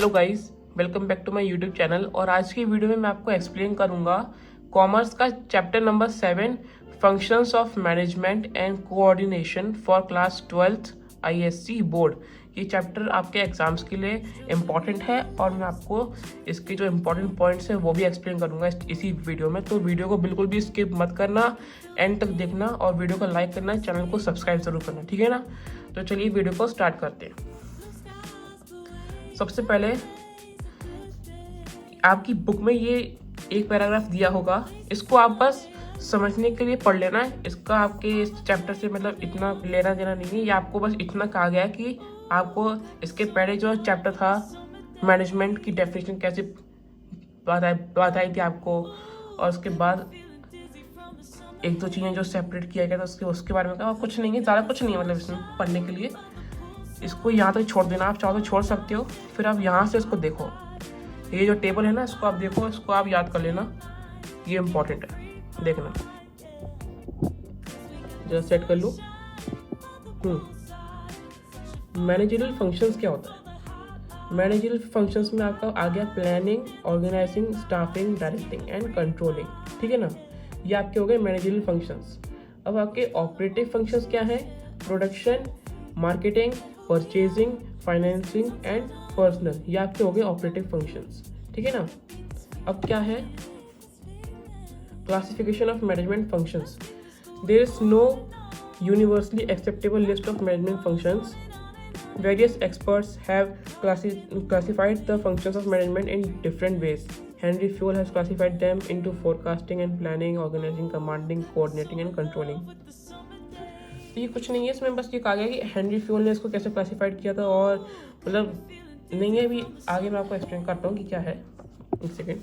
Hello guys, welcome back to my YouTube channel. और आज की वीडियो में मैं आपको एक्सप्लेन करूंगा कॉमर्स का chapter number 7 functions of management and coordination for class 12th ISC board. ये चैप्टर आपके एग्जाम्स के लिए इम्पॉर्टेंट है और मैं आपको इसके जो इम्पोर्टेंट पॉइंट्स हैं वो भी एक्सप्लेन करूंगा इसी वीडियो में। तो वीडियो को बिल्कुल भी स्किप मत करना, एंड तक देखना और वीडियो को लाइक करना, चैनल को सब्सक्राइब जरूर करना, ठीक है ना। तो चलिए वीडियो को स्टार्ट करते हैं। सबसे पहले आपकी बुक में ये एक पैराग्राफ दिया होगा, इसको आप बस समझने के लिए पढ़ लेना है। इसका आपके इस चैप्टर से मतलब इतना लेना देना नहीं है। ये आपको बस इतना कहा गया है कि आपको इसके पहले जो चैप्टर था मैनेजमेंट की डेफिनेशन कैसे बताई थी आपको, और उसके बाद एक दो चीज़ें जो सेपरेट किया गया था उसके बारे में कहा। कुछ नहीं है, ज़्यादा कुछ नहीं है मतलब इसमें पढ़ने के लिए। इसको यहाँ तक छोड़ देना, आप चाहो तो छोड़ सकते हो। फिर आप यहाँ से इसको देखो, ये जो टेबल है ना इसको आप देखो, इसको आप याद कर लेना, ये इम्पोर्टेंट है। देखना जरा सेट कर लूँ। मैनेजरियल फंक्शंस क्या होता है? मैनेजरियल फंक्शंस में आपका आ गया planning, organising, staffing, directing and controlling, ठीक है ना। ये आपके हो गए मैनेजरियल फंक्शंस। अब आपके ऑपरेटिव फंक्शंस क्या है? Production, marketing, purchasing, financing and personal, ये आपके हो गए ऑपरेटिव फंक्शंस, ठीक है ना। अब क्या है classification of management functions? There is no universally acceptable list of management functions. Various experts have classified the functions of management in different ways. Henry Fayol has classified them into forecasting and planning, organizing, commanding, coordinating and controlling. तो ये कुछ नहीं है, इसमें बस ये कहा गया कि हेनरी फ्यूल ने इसको कैसे क्लासिफाइड किया था, और मतलब नहीं है। अभी आगे मैं आपको एक्सप्लेन करता हूँ कि क्या है। एक सेकेंड,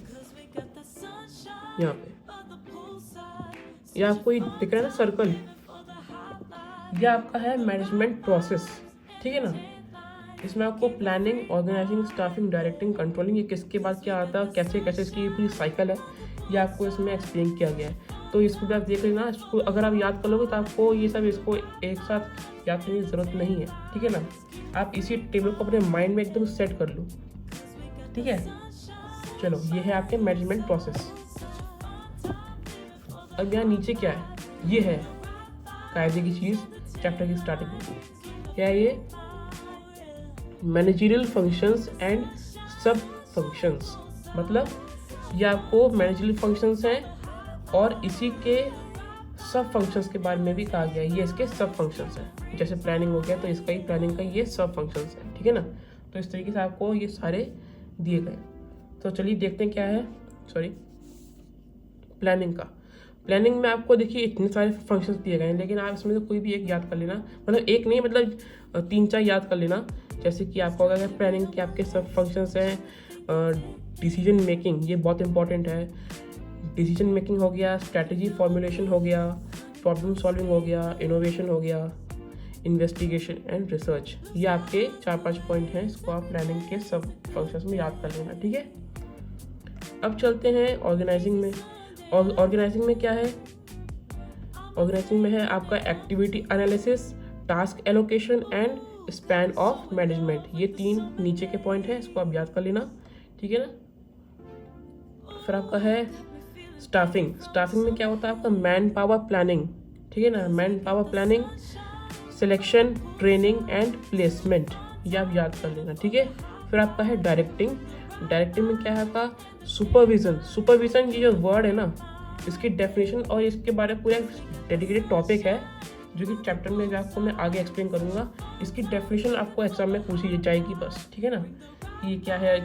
यहाँ पे ये आपको ये दिख रहा है ना सर्कल, ये आपका है मैनेजमेंट प्रोसेस, ठीक है ना। इसमें आपको planning, organising, staffing, directing, controlling, ये किसके बाद क्या आता है, कैसे कैसे इसकी पूरी साइकिल है, ये आपको इसमें एक्सप्लेन किया गया है। तो इसको भी आप देख लेना, इसको अगर आप याद कर लोगे तो आपको ये सब इसको एक साथ याद करने की ज़रूरत नहीं है, ठीक है ना। आप इसी टेबल को अपने माइंड में एकदम सेट कर लो, ठीक है। चलो, ये है आपके मैनेजमेंट प्रोसेस। अब यहाँ नीचे क्या है? ये है कायदे की चीज़ चैप्टर की स्टार्टिंग में। क्या है ये? मैनेजरियल फंक्शंस एंड सब फंक्शंस। मतलब ये आपको मैनेजरियल फंक्शंस हैं और इसी के सब फंक्शंस के बारे में भी कहा गया है। ये इसके सब फंक्शंस हैं, जैसे प्लानिंग हो गया तो इसका ही प्लानिंग का ये सब फंक्शंस हैं, ठीक है ना। तो इस तरीके से आपको ये सारे दिए गए। तो चलिए देखते हैं क्या है। प्लानिंग का। प्लानिंग में आपको देखिए इतने सारे फंक्शंस दिए गए हैं, लेकिन आप इसमें से कोई भी एक याद कर लेना, मतलब एक नहीं, मतलब 3-4 याद कर लेना। जैसे कि आपको अगर प्लानिंग के आपके सब फंक्शंस हैं, डिसीजन मेकिंग, ये बहुत इंपॉर्टेंट है। डिसीजन मेकिंग हो गया, स्ट्रैटेजी फॉर्मुलेशन हो गया, प्रॉब्लम सॉल्विंग हो गया, इनोवेशन हो गया, इन्वेस्टिगेशन एंड रिसर्च, ये आपके 4-5 पॉइंट हैं। इसको आप प्लानिंग के सब फंक्शंस में याद कर लेना, ठीक है। अब चलते हैं ऑर्गेनाइजिंग में। ऑर्गेनाइजिंग में क्या है? ऑर्गेनाइजिंग में है आपका activity analysis, task allocation and span of management. ये 3 नीचे के पॉइंट है, इसको आप याद कर लेना, ठीक है ना। फिर आपका है स्टाफिंग। स्टाफिंग में क्या होता है आपका? मैन पावर प्लानिंग, ठीक है ना। Man power planning, selection, training and placement, ये आप याद कर लेना, ठीक है। फिर आपका है डायरेक्टिंग। डायरेक्टिंग में क्या है आपका? सुपरविजन। सुपरविजन ये जो वर्ड है ना, इसकी डेफिनेशन और इसके बारे में पूरा डेडिकेटेड टॉपिक है, जो कि चैप्टर में जो आपको मैं आगे एक्सप्लेन करूँगा। इसकी डेफिनेशन आपको एग्जाम में पूछी जाएगी बस, ठीक है ना। ये क्या है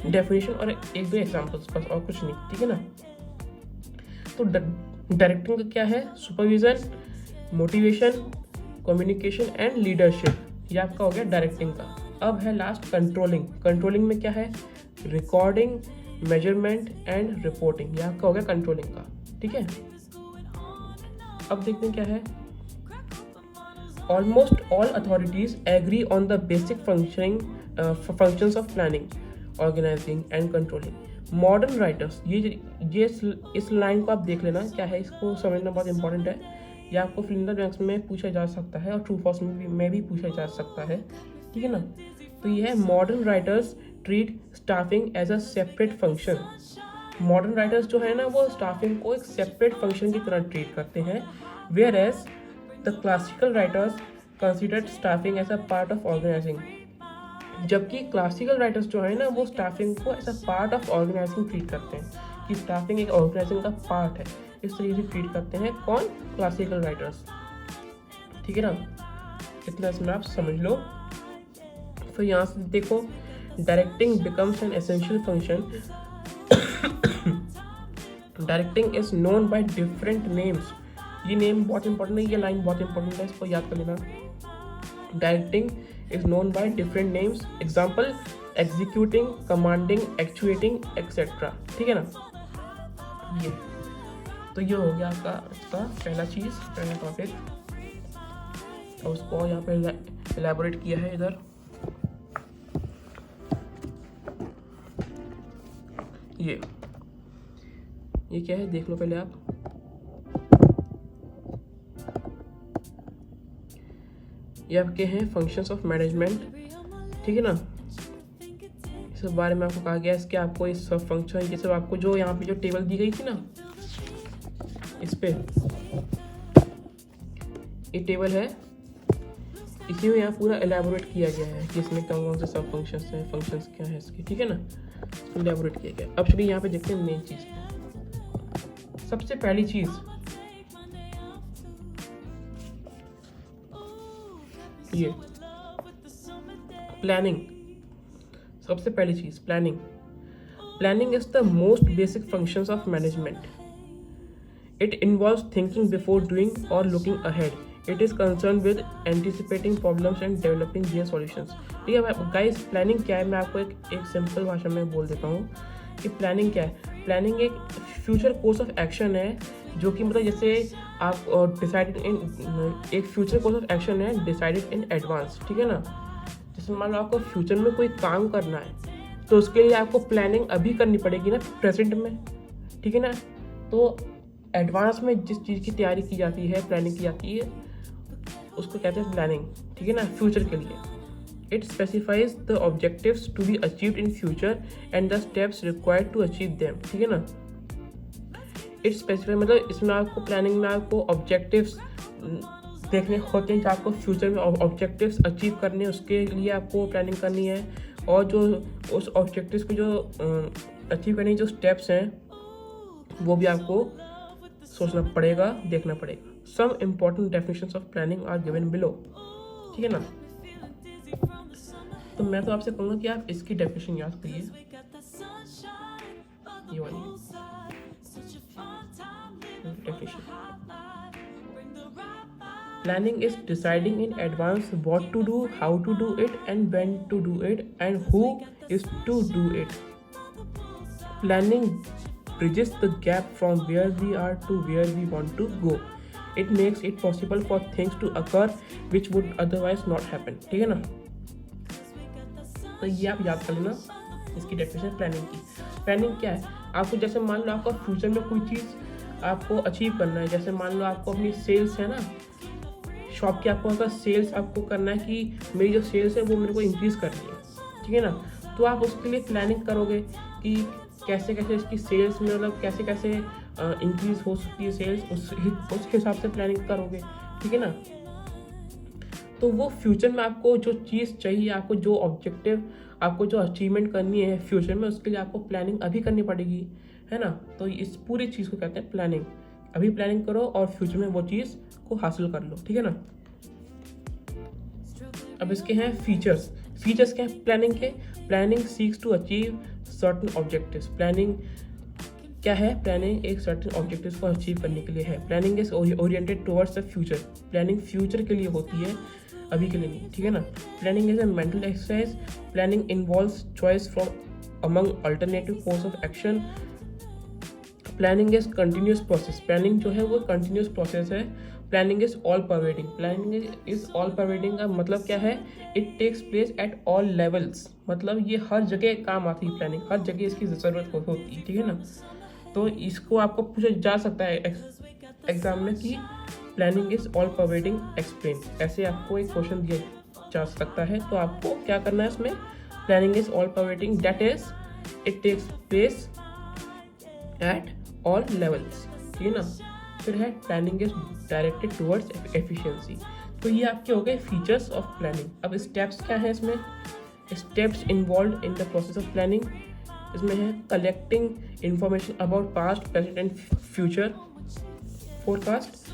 डेफिनेशन और 1-2 एग्जाम्पल्स बस, और कुछ नहीं, ठीक है ना। तो डायरेक्टिंग का क्या है? Supervision, motivation, communication and leadership, ये आपका हो गया डायरेक्टिंग का। अब है लास्ट कंट्रोलिंग। कंट्रोलिंग में क्या है? रिकॉर्डिंग, मेजरमेंट एंड रिपोर्टिंग, ये आपका हो गया कंट्रोलिंग का, ठीक है। अब देखते हैं क्या है। Almost all authorities agree on the basic functions of planning, organising and controlling. Modern writers, ये इस लाइन को आप देख लेना, क्या है, इसको समझना बहुत इंपॉर्टेंट है। ये आपको फिल इन द ब्लैंक्स में पूछा जा सकता है और ट्रू फॉल्स में भी पूछा जा सकता है, ठीक है ना। तो ये है modern writers treat staffing as a separate function. Modern writers जो है ना वो स्टाफिंग को एक सेपरेट फंक्शन की तरह ट्रीट करते हैं, whereas the classical writers considered staffing as a part of organising. जबकि क्लासिकल राइटर्स जो है ना वो स्टाफिंग को as a part of organising treat करते हैं कि स्टाफिंग एक ऑर्गेनाइजिंग का पार्ट है, इस तरीके से ट्रीट करते हैं कौन, क्लासिकल राइटर्स। ठीक है ना, इतना इसमें आप समझ लो। फिर यहाँ से देखो, directing becomes an essential function. Directing is known by different names. ये नेम बहुत इंपॉर्टेंट है, ये लाइन बहुत इंपॉर्टेंट है, इसको याद कर लेना। Directing is known by different names, example executing, commanding, actuating etcetera. ठीक है ना, ये तो ये हो गया आपका इसका पहला चीज़, पहला टॉपिक, और उसको यहाँ पे एलैबोरेट किया है इधर। ये क्या है देख लो पहले आप। ये आपके हैं फंक्शंस ऑफ मैनेजमेंट। ठीक है ना, इस बारे में आपको कहा गया है कि आपको इस सब फंक्शन, ये सब आपको जो यहाँ पे जो टेबल दी गई थी ना, इस पे ये टेबल है, इसी में यहाँ पूरा एलैबोरेट किया गया है कि इसमें कौन कौन से सब फंक्शंस हैं, फंक्शंस क्या है इसके। ठीक है ना, एलैबोरेट किया गया। अब चलिए यहाँ पे देखते हैं मेन चीज़। सबसे पहली चीज़ ये प्लानिंग। सबसे पहली चीज़ planning. Planning is the most basic functions of management. It involves thinking before doing और looking ahead. It is concern with anticipating problems and developing their solutions. ठीक है गाइस, प्लानिंग क्या है मैं आपको एक सिंपल भाषा में बोल देता हूँ कि प्लानिंग क्या है। प्लानिंग एक फ्यूचर कोर्स ऑफ एक्शन है, जो कि मतलब जैसे आप डिसाइडेड इन, एक फ्यूचर कोर्स ऑफ एक्शन है डिसाइडेड इन एडवांस। ठीक है ना, जैसे मान लो आपको फ्यूचर में कोई काम करना है तो उसके लिए आपको प्लानिंग अभी करनी पड़ेगी ना, प्रेजेंट में। ठीक है ना, तो एडवांस में जिस चीज़ की तैयारी की जाती है, प्लानिंग की जाती है, उसको कहते हैं प्लानिंग। ठीक है ना, फ्यूचर के लिए। It specifies the objectives to be achieved in future and the steps required to achieve them. ठीक है ना, इट स्पेसिफाई मतलब इसमें आपको प्लानिंग में आपको ऑब्जेक्टिव्स देखने होते हैं कि आपको फ्यूचर में ऑब्जेक्टिव्स अचीव करने, उसके लिए आपको प्लानिंग करनी है, और जो उस ऑब्जेक्टिव्स को जो अचीव करने जो स्टेप्स हैं वो भी आपको सोचना पड़ेगा, देखना पड़ेगा। Some important definitions of planning are given below. ठीक है ना, तो मैं तो आपसे कहूँगा कि आप इसकी डेफिनेशन याद करिए, ये वाली definition. Planning is deciding in advance what to do, how to do it and when to do it and who is to do it. Planning bridges the gap from where we are to where we want to go. It makes it possible for things to occur which would otherwise not happen. ठीक है ना, तो ये आप याद कर लेना इसकी डेफिनेशन प्लानिंग की। प्लानिंग क्या है, आपको जैसे मान लो आपका फ्यूचर में कोई चीज़ आपको अचीव करना है, जैसे मान लो आपको अपनी सेल्स है ना, शॉप की आपको अगर सेल्स आपको करना है कि मेरी जो सेल्स है वो मेरे को इंक्रीज़ करनी है। ठीक है ना, तो आप उसके लिए प्लानिंग करोगे कि कैसे कैसे इसकी सेल्स में मतलब कैसे कैसे इंक्रीज हो सकती है सेल्स, उसके हिसाब से प्लानिंग करोगे। ठीक है ना, तो वो फ्यूचर में आपको जो चीज़ चाहिए, आपको जो ऑब्जेक्टिव, आपको जो अचीवमेंट करनी है फ्यूचर में, उसके लिए आपको प्लानिंग अभी करनी पड़ेगी, है ना। तो इस पूरी चीज़ को कहते हैं प्लानिंग। अभी प्लानिंग करो और फ्यूचर में वो चीज़ को हासिल कर लो। ठीक है ना, अब इसके हैं फीचर्स। फीचर्स क्या है प्लानिंग के? Planning seeks to achieve certain objectives. Planning क्या है? प्लानिंग एक सर्टेन ऑब्जेक्टिव्स को अचीव करने के लिए है। Planning is oriented towards the future. Planning future के लिए होती है, अभी के लिए नहीं। ठीक है ना। Planning is a mental exercise. Planning involves choice from among alternative course of action. Planning is continuous process. Planning जो है वो कंटिन्यूस प्रोसेस है। Planning is all pervading. Planning is all pervading का मतलब क्या है? It takes place at all levels. मतलब ये हर जगह काम आती है प्लानिंग, हर जगह इसकी ज़रूरत होती है। ठीक है ना। तो इसको आपको पूछा जा सकता है एग्जाम में कि planning is all pervading explain, ऐसे आपको एक क्वेश्चन दिया जा सकता है। तो आपको क्या करना है इसमें? Planning is all pervading, that is it takes place at all levels, ठीक है ना। फिर है planning is directed towards efficiency. तो ये आपके हो गए फीचर्स ऑफ प्लानिंग। अब स्टेप्स क्या है इसमें, steps involve in the process of planning, इसमें है collecting information about past present and future forecast,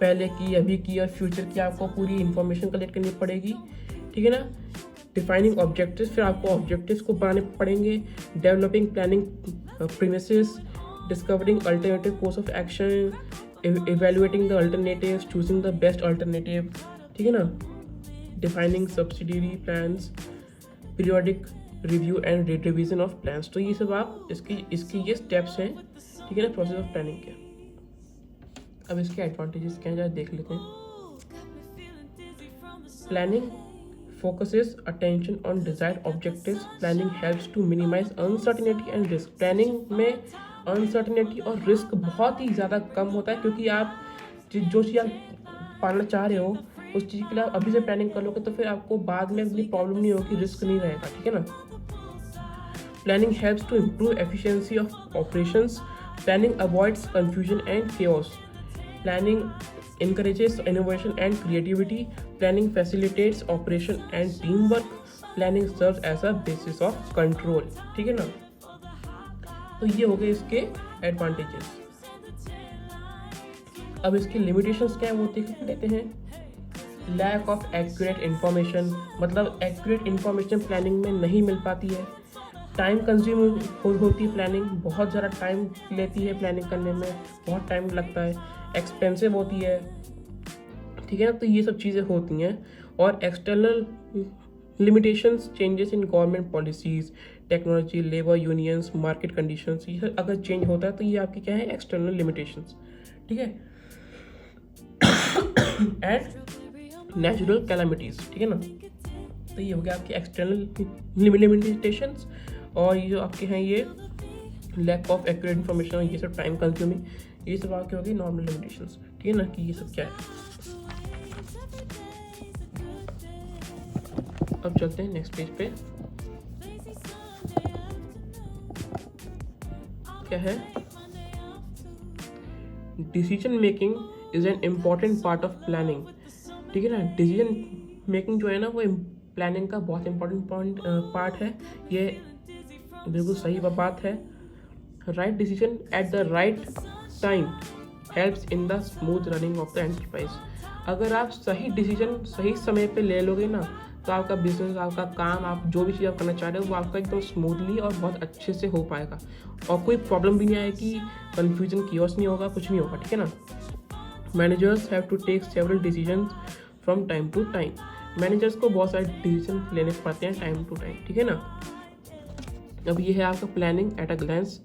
पहले की, अभी की और फ्यूचर की आपको पूरी इंफॉर्मेशन कलेक्ट करनी पड़ेगी, ठीक है ना। डिफाइनिंग ऑब्जेक्टिव्स, फिर आपको ऑब्जेक्टिव्स को बनाने पड़ेंगे। Developing planning premises, discovering alternative course of action, evaluating the alternatives, choosing the best alternative, ठीक है ना। Defining subsidiary plans, periodic review and revision of plans. तो ये सब आप इसकी ये स्टेप्स हैं, ठीक है ना, प्रोसेस ऑफ प्लानिंग के। अब इसके एडवांटेजेस क्या हैं देख लेते हैं। Planning focuses attention on desired objectives. Planning helps to minimize uncertainty and risk. Planning में uncertainty और risk बहुत ही ज़्यादा कम होता है, क्योंकि आप जो चीज़ आप पाना चाह रहे हो उस चीज़ के लिए आप अभी से प्लानिंग कर लोगे तो फिर आपको बाद में इतनी प्रॉब्लम नहीं होगी, रिस्क नहीं रहेगा, ठीक है ना। Planning helps to improve efficiency of operations. Planning avoids confusion and chaos. Planning encourages innovation and creativity. Planning facilitates operation and teamwork. Planning serves as a basis of control. ठीक है ना। तो ये हो गए इसके एडवांटेजेस। अब इसकी लिमिटेशंस क्या है वो देख लेते हैं। लैक ऑफ एक्यूरेट इंफॉर्मेशन, मतलब एक्यूरेट इंफॉर्मेशन प्लानिंग में नहीं मिल पाती है। टाइम कंज्यूम होती है प्लानिंग, बहुत ज़्यादा टाइम लेती है प्लानिंग करने में, बहुत टाइम लगता है। एक्सपेंसिव होती है, ठीक है ना। तो ये सब चीज़ें होती हैं। और external limitations, changes in government policies, technology, labour unions, market conditions, ये सब अगर चेंज होता है तो ये आपकी क्या है, एक्सटर्नल लिमिटेशंस, ठीक है। एंड नेचुरल कैलामिटीज़, ठीक है ना। तो ये हो गया आपके एक्सटर्नल लिमिटेशंस। और ये जो आपके हैं ये लैक ऑफ एक्यूरेट इन्फॉर्मेशन, ये सब टाइम कंज्यूमिंग, ये सब आपके हो गए नॉर्मल लिमिटेशंस, ठीक है ना, कि ये सब क्या है। अब चलते हैं नेक्स्ट पेज पे। क्या है, decision making is an important part of planning, ठीक है ना। डिसीजन मेकिंग जो है ना वो प्लानिंग का बहुत इंपॉर्टेंट पार्ट है। ये बिल्कुल सही बात है। Right decision at the right time helps in the smooth running of the enterprise. अगर आप सही डिसीजन सही समय पे ले लोगे ना तो आपका बिजनेस, आपका काम, आप जो भी चीज़ आप करना चाह रहे हो वो आपका एकदम स्मूथली और बहुत अच्छे से हो पाएगा, और कोई प्रॉब्लम भी नहीं आएगी, कन्फ्यूजन कियोस नहीं होगा, कुछ नहीं होगा, ठीक है ना। Managers have to take several decisions from time to time. Managers को बहुत सारे डिसीजन लेने पड़ते हैं टाइम टू टाइम, ठीक है ना। अब ये है आपका प्लानिंग एट अ ग्लैंस,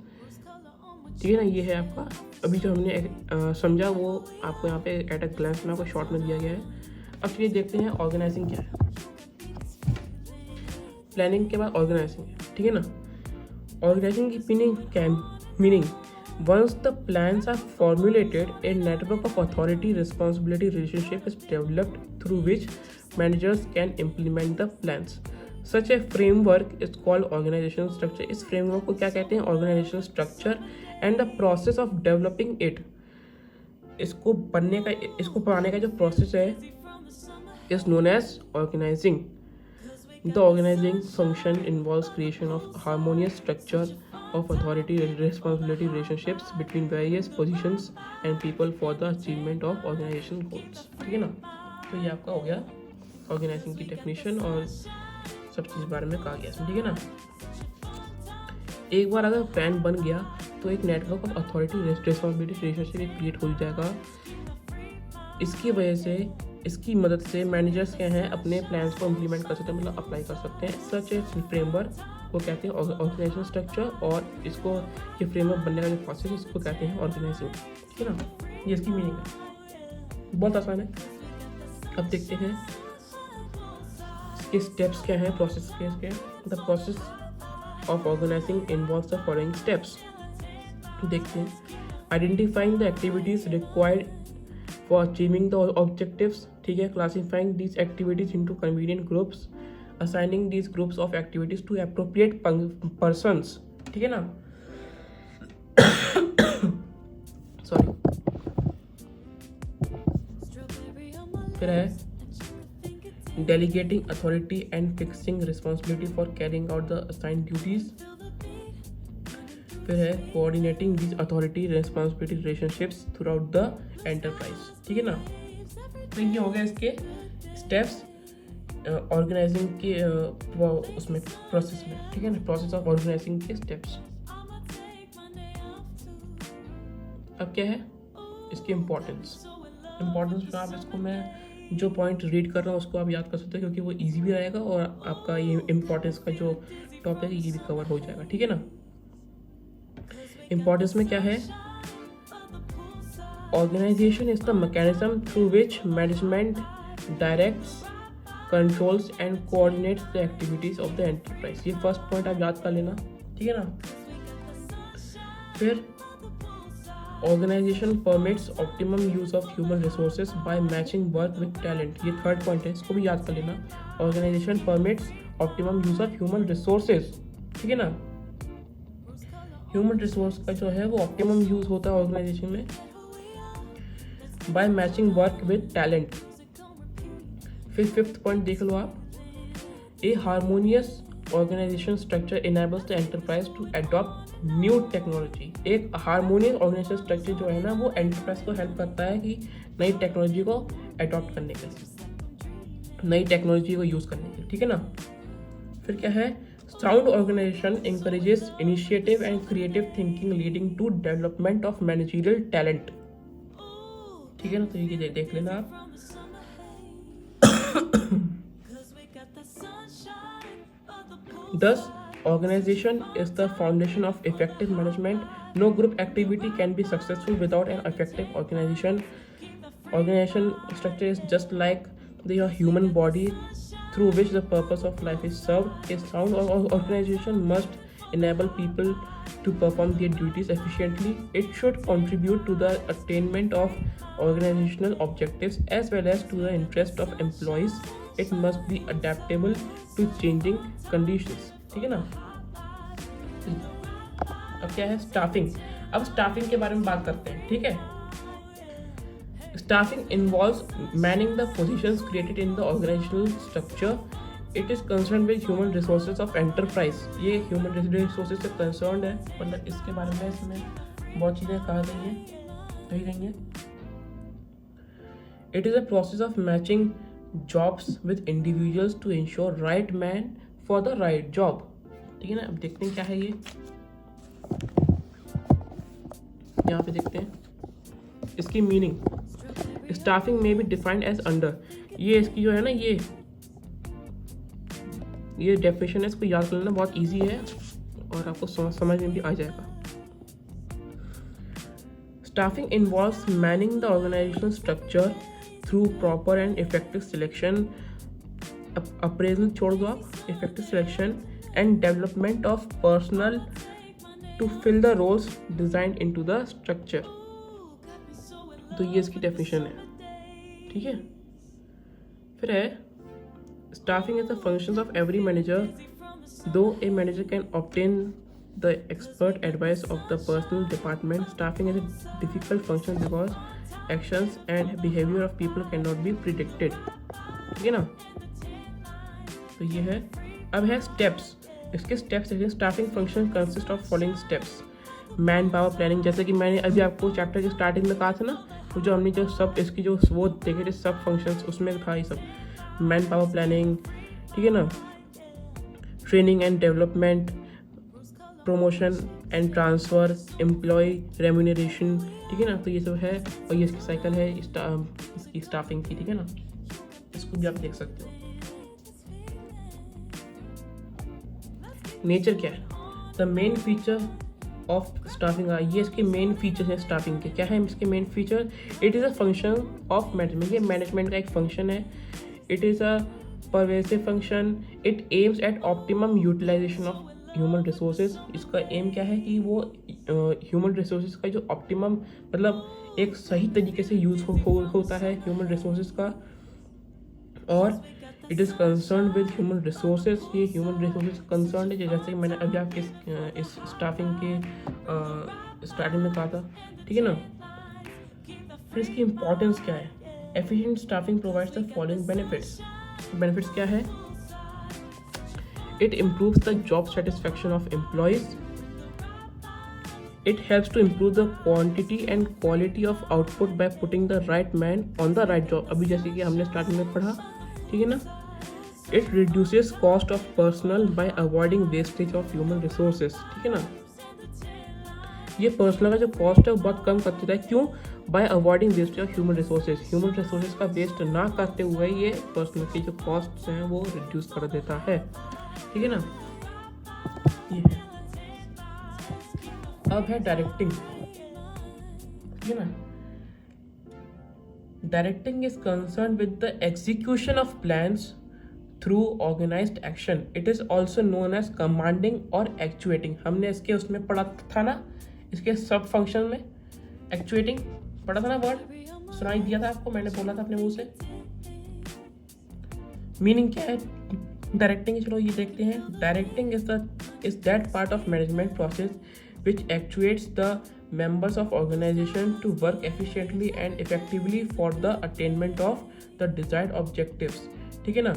ठीक है ना। ये है आपका अभी जो हमने समझा वो आपको यहाँ पे एट अ ग्लैंस में आपको शॉर्ट में दिया गया है। अब चलिए देखते हैं ऑर्गेनाइजिंग क्या है। प्लानिंग के बाद ऑर्गेनाइजिंग है, ठीक है ना। ऑर्गेनाइजिंग की meaning once the plans are formulated, a network of authority responsibility relationship is developed through which managers can implement the plans. Such a framework is called organisation structure. इस framework को क्या कहते हैं, organisation structure. And the process of developing it, इसको बनाने का जो process है is known as organising. The organising function involves creation of harmonious structure of authority and responsibility relationships between various positions and people for the achievement of organization goals, ठीक है ना। तो ये आपका हो गया ऑर्गेनाइजिंग की डेफिनेशन और सब चीज़ बारे में कहा गया इसमें, ठीक है ना। एक बार अगर प्लान बन गया तो एक network of authority responsibility relationship create हो जाएगा। इसकी वजह से, इसकी मदद से मैनेजर्स क्या हैं अपने प्लान्स को इम्प्लीमेंट कर सकते हैं, मतलब अप्लाई कर सकते हैं। सच ए फ्रेमवर्क को कहते हैं ऑर्गेनाइजेशन स्ट्रक्चर, और इसको ये फ्रेमवर्क बनने का जो प्रोसेस इसको कहते हैं ऑर्गेनाइजिंग, ठीक है ना। ये इसकी मीनिंग है, बहुत आसान है। अब देखते हैं इसके स्टेप्स क्या हैं, प्रोसेस के इसके। The process of organising involves the following steps. देखते हैं, identifying the activities required for achieving the objectives, ठीक है। Classifying these activities into convenient groups, assigning these groups of activities to appropriate persons, ठीक है ना, sorry. फिर है delegating authority and fixing responsibility for carrying out the assigned duties। फिर है coordinating these authority responsibility relationships throughout the enterprise, ठीक है ना। तो ये हो गया इसके स्टेप्स ऑर्गेनाइजिंग के उसमें प्रोसेस में, ठीक है ना, प्रोसेस ऑफ ऑर्गेनाइजिंग के स्टेप्स। अब क्या है इसकी इम्पोर्टेंस में आप इसको, मैं जो पॉइंट रीड कर रहा हूँ उसको आप याद कर सकते हो, क्योंकि वो इजी भी रहेगा और आपका ये इम्पोर्टेंस का जो टॉपिक है ये भी कवर हो जाएगा, ठीक है ना। इम्पोर्टेंस में क्या है, organisation is the mechanism through which management directs, controls and coordinates the activities of the enterprise. ये फर्स्ट पॉइंट आप याद कर लेना, ठीक है ना। फिर organisation permits optimum use of human resources by matching work with talent. ये थर्ड पॉइंट है, इसको भी याद कर लेना। Organisation permits optimum use of human resources, ठीक है ना। ह्यूमन रिसोर्स का जो है वो ऑप्टिमम यूज होता है ऑर्गेनाइजेशन में by matching work with talent. फिर फिफ्थ पॉइंट देख लो आप, a harmonious organisation structure enables the enterprise to adopt new technology. एक हार्मोनियस ऑर्गेनाइजेशन स्ट्रक्चर जो है ना वो एंटरप्राइज को हेल्प करता है कि नई टेक्नोलॉजी को अडॉप्ट करने के, नई टेक्नोलॉजी को यूज़ करने के, ठीक है ना। फिर क्या है, sound organisation encourages initiative and creative thinking leading to development of managerial talent, ठीक है ना। तो ये देख लेना आप। Thus, organization is the foundation of effective management. No group activity can be successful without an effective organization. Organization structure is just like the human body through which the purpose of life is served. A sound organization must enable people to perform their duties efficiently. It should contribute to the attainment of organizational objectives as well as to the interest of employees. It must be adaptable to changing conditions, ठीक है ना। अब क्या है, staffing. अब staffing के बारे में बात करते हैं, ठीक है। Staffing involves manning the positions created in the organisational structure. It is concern with human resources of enterprise. ये ह्यूमन रिसोर्सेज से कंसर्न है, मतलब इसके बारे में इसमें बहुत चीज़ें कही गई हैं। It is a process of matching jobs with individuals to ensure right man for the right job, ठीक है ना। अब देखते हैं क्या है ये, यहाँ पे देखते हैं इसकी मीनिंग। स्टाफिंग में भी डिफाइंड एज अंडर। ये इसकी जो है ना ये डेफिनेशन है, इसको याद कर लेना, बहुत इजी है और आपको समझ में भी आ जाएगा। Staffing involves manning the organisational structure through proper and effective selection, appraisal छोड़ दो आप, effective selection and development of personnel to fill the roles designed into the structure। तो ये इसकी definition है, ठीक है। फिर है staffing is the functions of every manager, though a manager can obtain the expert advice of the personal department. Staffing is a difficult function because actions and behavior of people cannot be predicted, ठीक है ना। तो ये है। अब है steps. इसके steps देखिए। Staffing function consist of following steps. Man power planning, जैसे कि मैंने अभी आपको चैप्टर के स्टार्टिंग में कहा था ना, तो जो हमने जो सब इसकी जो वो देखे थे सब फंक्शंस, उसमें था ये सब। मैन पावर प्लानिंग, ठीक है ना। Training and development, promotion and transfer, employ remuneration, ठीक है ना। तो ये सब है और ये इसकी साइकिल है इसकी स्टाफिंग की, ठीक है ना। इसको भी आप देख सकते हो। नेचर क्या है, the main feature of staffing, ये इसके मेन फीचर्स हैं स्टाफिंग के। क्या है इसके main feature, it is a function of management. ये मैनेजमेंट का एक फंक्शन है। It is a pervasive function. It aims at optimum utilisation of human resources. इसका एम क्या है कि वो ह्यूमन रिसोर्सेज का जो ऑप्टिमम, मतलब एक सही तरीके से यूज़ होता है ह्यूमन रिसोर्सेज का। और it is concern with human resources, ये ह्यूमन रिसोर्सेज कंसर्न है, जैसे कि मैंने अभी आपके इस स्टाफिंग के स्टार्टिंग में कहा था, ठीक है ना। फिर इसकी इंपॉर्टेंस क्या है? Efficient staffing provides the following benefits. Benefits क्या है? It improves the job satisfaction of employees, it helps to improve the quantity and quality of output by putting the right man on the right job, अभी जैसे कि हमने starting में पढ़ा, ठीक है ना। it reduces cost of personnel by avoiding wastage of human resources, ठीक है ना। ये पर्सनल का जो कॉस्ट है वो बहुत कम कर देता है, क्यों? Bye avoiding wastage of human resources, human resources का वेस्ट ना करते हुए ये पर्सनल की जो कॉस्ट हैं वो रिड्यूस कर देता है, ठीक है ना। ये है। अब है डायरेक्टिंग, ठीक है ना। Directing is concern with the execution of plans through organised action, it is also known as commanding or actuating. हमने इसके उसमें पढ़ा था ना, इसके सब फंक्शन में एक्चुएटिंग पढ़ा था ना, वर्ड सुनाई दिया था आपको, मैंने बोला था अपने मुंह से। मीनिंग क्या है डायरेक्टिंग? चलो ये देखते हैं। Directing is that part of management process which actuates the members of organization to work efficiently and effectively for the attainment of the desired objectives, ठीक है ना।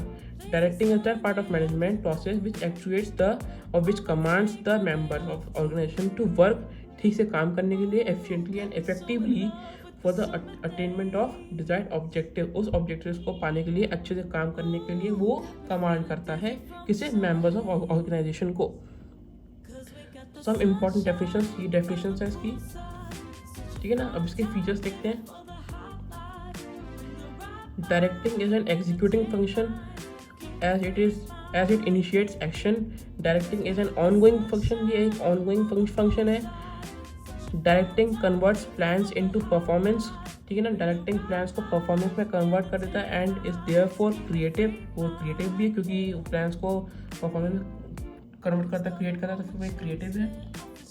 Directing is that part of management process which actuates the or which commands the members of organization to work, ठीक से काम करने के लिए efficiently and effectively for the attainment of desired objective, उस objectives को पाने के लिए अच्छे से काम करने के लिए वो कमांड करता है किसे? members of organization को। सम इम्पॉर्टेंट डेफिनेशंस, ये डेफिनेशंस है इसकी, ठीक है ना। अब इसके फीचर्स देखते हैं। Directing is an executing function as it initiates action. Directing is an ongoing function, ये एक ऑनगोइंग फंक्शन है। Directing converts plans into performance, ठीक है ना। डायरेक्टिंग प्लान्स को परफॉर्मेंस में कन्वर्ट कर देता है एंड इज देयरफॉर क्रिएटिव, वो क्रिएटिव भी है क्योंकि प्लान्स को परफॉर्मेंस कन्वर्ट करता है, क्रिएट करता है, तो फिर वो क्रिएटिव है,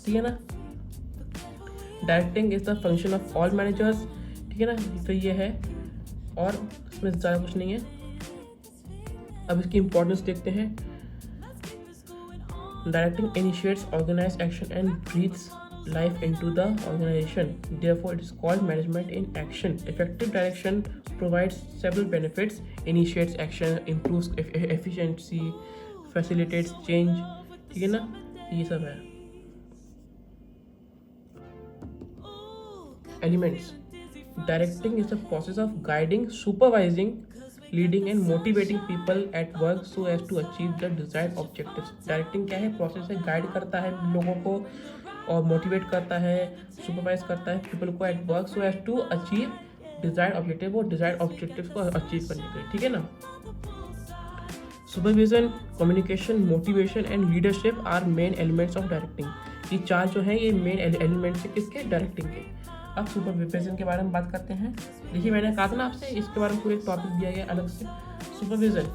ठीक है ना। Directing is the function of all managers, ठीक है ना। तो ये है और इसमें ज़्यादा कुछ नहीं है। अब इसकी इंपॉर्टेंस देखते हैं। Directing initiates organised action and breathes life into the organization, therefore it is called management in action. Effective direction provides several benefits: initiates action, improves efficiency, facilitates change, ठीक है ना। ये सब है। Elements. Directing is the process of guiding, supervising, leading and motivating people at work so as to achieve the desired objectives. Directing क्या है? Process है, guide करता है लोगों को और मोटिवेट करता है, सुपरवाइज करता है पीपल को at work so as to achieve desired objective, वो डिजायर्ड ऑब्जेक्टिव को अचीव करने के लिए, ठीक है ना। Supervision, communication, motivation and leadership are main elements of directing. ये चार जो है ये मेन एलिमेंट्स है किसके? डायरेक्टिंग के। अब सुपरविजन के बारे में बात करते हैं। देखिए मैंने कहा था ना आपसे, इसके बारे में पूरा एक टॉपिक दिया गया अलग से। Supervision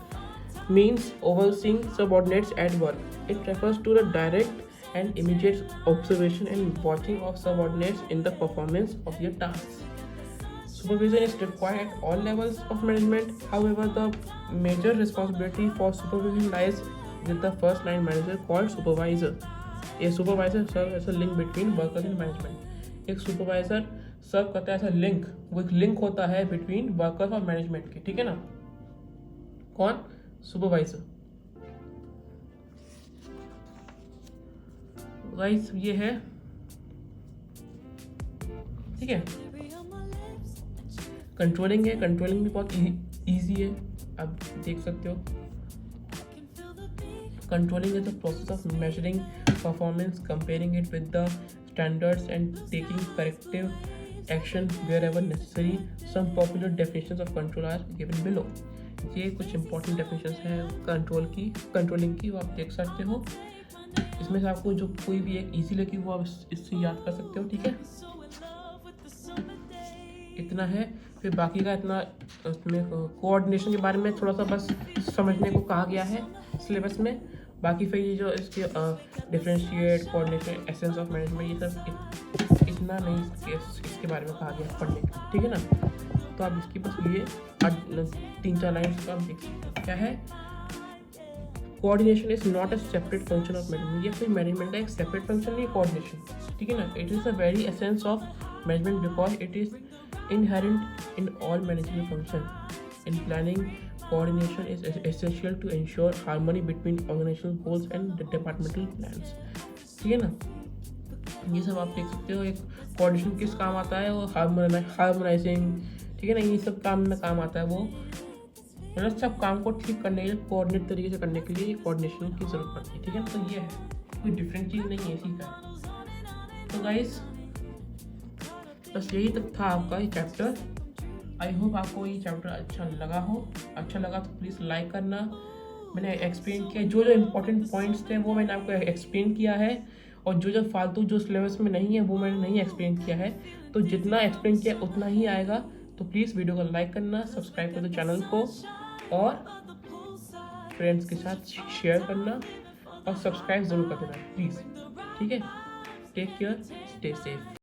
means overseeing subordinates at work. It refers to the direct and immediate observation and watching of subordinates in the performance of their tasks. Supervision is required at all levels of management. However, the major responsibility for supervision lies with the first line manager called supervisor. A supervisor serves as a link between workers and management. एक supervisor सर्व करता है ऐसा link, वो एक link होता है between workers और management के, ठीक है ना। कौन? सुपरवाइजर। गाइस ये है, ठीक है। कंट्रोलिंग है, कंट्रोलिंग भी बहुत इजी है, आप देख सकते हो। Controlling is the process of measuring performance, comparing it with the standards and taking corrective action wherever necessary. Some popular definitions of control are given below. ये कुछ इंपॉर्टेंट डेफिनेशंस हैं कंट्रोलिंग की, वो आप देख सकते हो। इसमें से आपको जो कोई भी एक इजी लगी वो आप इससे याद कर सकते हो, ठीक है। इतना है, फिर बाकी का इतना उसमें कोऑर्डिनेशन के बारे में थोड़ा सा बस समझने को कहा गया है सिलेबस में। बाकी फिर ये जो इसके differentiate, coordination, essence of management, ये सब इतना नहीं इसके बारे में कहा गया पढ़ने, ठीक है ना। तो आप इसकी बस ये 3-4 लाइन का आप देख सकते हो। क्या है, coordination is not a separate function of management. ये कोई मैनेजमेंट का एक सेपरेट फंक्शन नहीं है कोऑर्डिनेशन, ठीक है ना। It is a very essence of management because it is inherent in all management function. In planning, coordination is essential to ensure harmony between organizational goals and departmental plans. ठीक है ना, ये सब आप देख सकते हो। एक कोऑर्डिनेशन किस काम आता है, वो हार्मोनाइजिंग, ठीक है ना, ये सब काम में काम आता है। वो मतलब सब काम को ठीक करने के लिए, कोऑर्डिनेट तरीके से करने के लिए कोऑर्डिनेशन की जरूरत पड़ती है, ठीक है। तो ये है, कोई डिफरेंट चीज़ नहीं है, इसी का। तो गाइस बस यही तक था आपका ये चैप्टर। आई होप आपको ये चैप्टर अच्छा लगा हो। अच्छा लगा तो प्लीज़ लाइक करना। मैंने एक्सप्लेन किया, जो जो इम्पोर्टेंट पॉइंट्स थे वो मैंने आपको एक्सप्लेन किया है, और जो जो फालतू जो सिलेबस में नहीं है वो मैंने नहीं एक्सप्लेन किया है। तो जितना एक्सप्लेन किया उतना ही आएगा। तो प्लीज़ वीडियो को लाइक करना, सब्सक्राइब कर दो चैनल को, और फ्रेंड्स के साथ शेयर करना, और सब्सक्राइब ज़रूर कर देना प्लीज़, ठीक है। Take care, stay safe.